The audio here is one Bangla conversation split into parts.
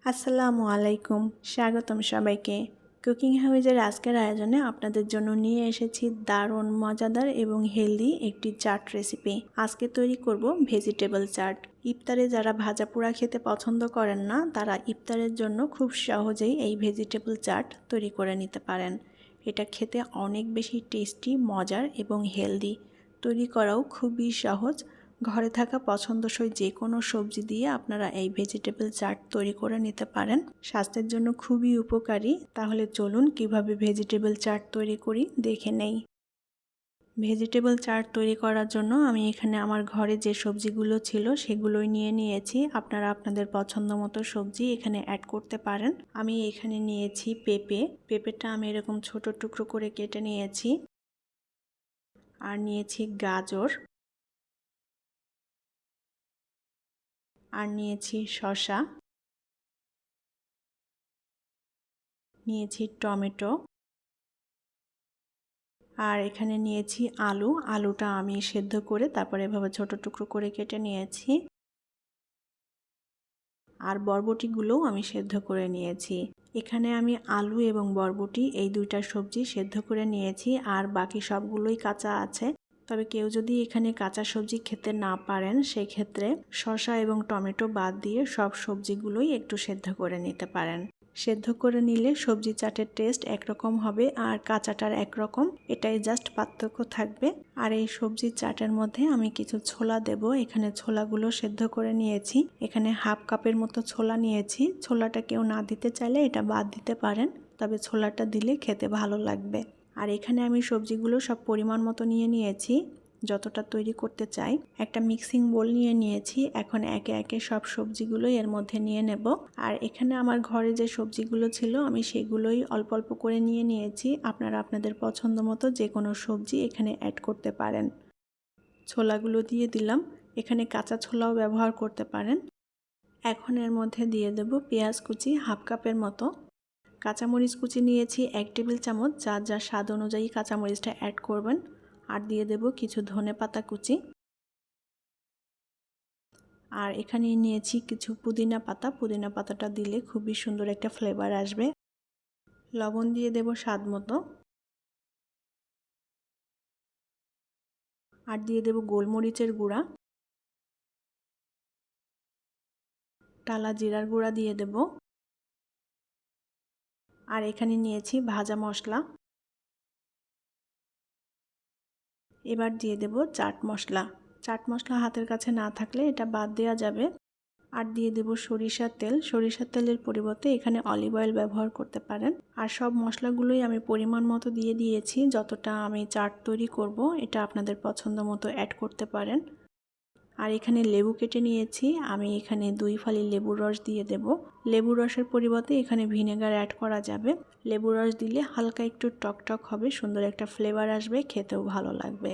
আসসালামু আলাইকুম, স্বাগতম সবাইকে। কুকিং হাউজের আজকের আয়োজনে আপনাদের জন্য নিয়ে এসেছি দারুণ মজাদার এবং হেলদি একটি চাট রেসিপি। আজকে তৈরি করব ভেজিটেবল চাট। ইফতারে যারা ভাজা পোড়া খেতে পছন্দ করেন না, তারা ইফতারের জন্য খুব সহজেই এই ভেজিটেবল চাট তৈরি করে নিতে পারেন। এটা খেতে অনেক বেশি টেস্টি, মজার এবং হেলদি। তৈরি করাও খুবই সহজ। ঘরে থাকা পছন্দসই যে কোনো সবজি দিয়ে আপনারা এই ভেজিটেবল চাট তৈরি করে নিতে পারেন। স্বাস্থ্যের জন্য খুবই উপকারী। তাহলে চলুন কিভাবে ভেজিটেবল চাট তৈরি করি দেখে নেই। ভেজিটেবল চাট তৈরি করার জন্য আমি এখানে আমার ঘরে যে সবজিগুলো ছিল সেগুলোই নিয়ে নিয়েছি। আপনারা আপনাদের পছন্দ মতো সবজি এখানে অ্যাড করতে পারেন। আমি এখানে নিয়েছি পেঁপেটা আমি এরকম ছোট টুকরো করে কেটে নিয়েছি। আর নিয়েছি গাজর, আর নিয়েছি শসা, নিয়েছি টমেটো, আর এখানে নিয়েছি আলুটা আমি সেদ্ধ করে তারপরে এভাবে ছোট টুকরো করে কেটে নিয়েছি। আর বরবটিগুলোও আমি সেদ্ধ করে নিয়েছি। এখানে আমি আলু এবং বরবটি এই দুইটা সবজি সেদ্ধ করে নিয়েছি, আর বাকি সবগুলোই কাঁচা আছে। তবে কেউ যদি এখানে কাঁচা সবজি খেতে না পারেন, সেই ক্ষেত্রে শসা এবং টমেটো বাদ দিয়ে সব সবজিগুলোই একটু সেদ্ধ করে নিতে পারেন। সেদ্ধ করে নিলে সবজি চাটের টেস্ট একরকম হবে আর কাঁচাটার একরকম, এটাই জাস্ট পার্থক্য থাকবে। আর এই সবজির চাটের মধ্যে আমি কিছু ছোলা দেব। এখানে ছোলাগুলো সেদ্ধ করে নিয়েছি। এখানে হাফ কাপের মতো ছোলা নিয়েছি। ছোলাটা কেউ না দিতে চাইলে এটা বাদ দিতে পারেন, তবে ছোলাটা দিলে খেতে ভালো লাগবে। আর এখানে আমি সবজিগুলো সব পরিমাণ মতো নিয়ে নিয়েছি, যতটা তৈরি করতে চাই। একটা মিক্সিং বোল নিয়ে নিয়েছি। এখন একে একে সব সবজিগুলো এর মধ্যে নিয়ে নেব। আর এখানে আমার ঘরে যে সবজিগুলো ছিল আমি সেগুলোই অল্প অল্প করে নিয়ে নিয়েছি। আপনারা আপনাদের পছন্দ মতো যে কোনো সবজি এখানে অ্যাড করতে পারেন। ছোলাগুলো দিয়ে দিলাম। এখানে কাঁচা ছোলাও ব্যবহার করতে পারেন। এখন এর মধ্যে দিয়ে দেব পেঁয়াজ কুচি হাফ কাপের মতো। কাঁচামরিচ কুচি নিয়েছি 1 টেবিল চামচ, যার যা স্বাদ অনুযায়ী কাঁচামরিচটা অ্যাড করবেন। আর দিয়ে দেব কিছু ধনেপাতা কুচি। আর এখানে নিয়েছি কিছু পুদিনা পাতাটা দিলে খুবই সুন্দর একটা ফ্লেভার আসবে। লবণ দিয়ে দেব স্বাদ মতো। আর দিয়ে দেব গোলমরিচের গুঁড়া, টালা জিরার গুঁড়া দিয়ে দেব। আর এখানে নিয়েছি ভাজা মশলা। এবার দিয়ে দেব চাট মশলা হাতের কাছে না থাকলে এটা বাদ দেওয়া যাবে। আর দিয়ে দেব সরিষার তেলের পরিবর্তে এখানে অলিভ অয়েল ব্যবহার করতে পারেন। আর সব মশলাগুলোই আমি পরিমাণ মতো দিয়ে দিয়েছি। যতটা আমি চাট তৈরি করব এটা আপনাদের পছন্দ মতো অ্যাড করতে পারেন। আর এখানে লেবু কেটে নিয়েছি। আমি এখানে 2 ফালি লেবুর রস দিয়ে দেব। লেবুর রসের পরিবর্তে এখানে ভিনেগার অ্যাড করা যাবে। লেবুর রস দিলে হালকা একটু টকটক হবে, সুন্দর একটা ফ্লেভার আসবে, খেতেও ভালো লাগবে।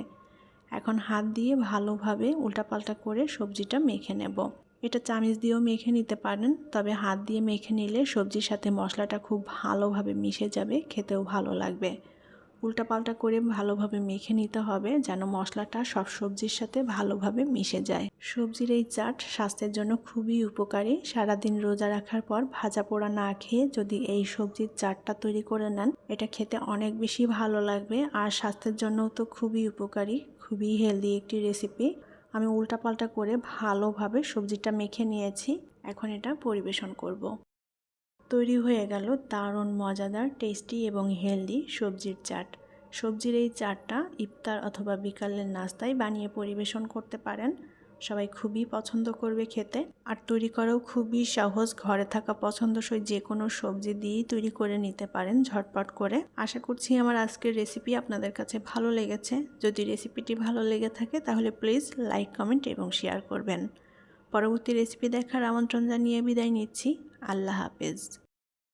এখন হাত দিয়ে ভালোভাবে উল্টাপাল্টা করে সবজিটা মেখে নেব। এটা চামচ দিয়েও মেখে নিতে পারেন, তবে হাত দিয়ে মেখে নিলে সবজির সাথে মশলাটা খুব ভালোভাবে মিশে যাবে, খেতেও ভালো লাগবে। উল্টাপাল্টা করে ভালোভাবে মেখে নিতে হবে যেন মশলাটা সব সবজির সাথে ভালোভাবে মিশে যায়। সবজির এই চাট স্বাস্থ্যের জন্য খুবই উপকারী। সারাদিন রোজা রাখার পর ভাজা পোড়া না খেয়ে যদি এই সবজির চাটটা তৈরি করে নেন, এটা খেতে অনেক বেশি ভালো লাগবে। আর স্বাস্থ্যের জন্যও তো খুবই উপকারী, খুবই হেলদি একটি রেসিপি। আমি উল্টাপাল্টা করে ভালোভাবে সবজিটা মেখে নিয়েছি। এখন এটা পরিবেশন করব। তৈরি হয়ে গেল দারুণ মজাদার, টেস্টি এবং হেলদি সবজির চাট। সবজির এই চাটটা ইফতার অথবা বিকালের নাস্তায় বানিয়ে পরিবেশন করতে পারেন। সবাই খুবই পছন্দ করবে খেতে। আর তৈরি করাও খুবই সহজ। ঘরে থাকা পছন্দসই যে কোনো সবজি দিয়েই তৈরি করে নিতে পারেন ঝটপট করে। আশা করছি আমার আজকের রেসিপি আপনাদের কাছে ভালো লেগেছে। যদি রেসিপিটি ভালো লেগে থাকে তাহলে প্লিজ লাইক, কমেন্ট এবং শেয়ার করবেন। পরবর্তী রেসিপি দেখার আমন্ত্রণ জানিয়ে বিদায় নিচ্ছি। আল্লাহ হাফেজ।